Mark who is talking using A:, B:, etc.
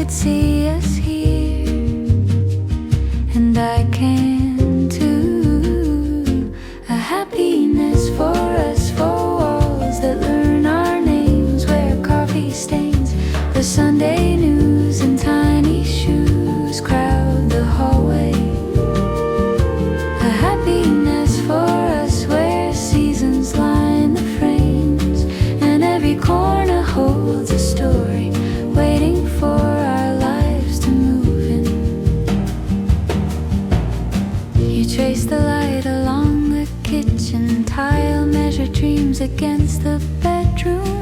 A: could see us here, and I can too. A happiness for us, for walls that learn our names, where coffee stains the Sunday news, and tiny shoes crowd the hallway. A happiness for us where seasons line the frames, and every corner holds a story waiting for our lives to move in. You trace the light along the kitchen tile, measure dreams against the bedroom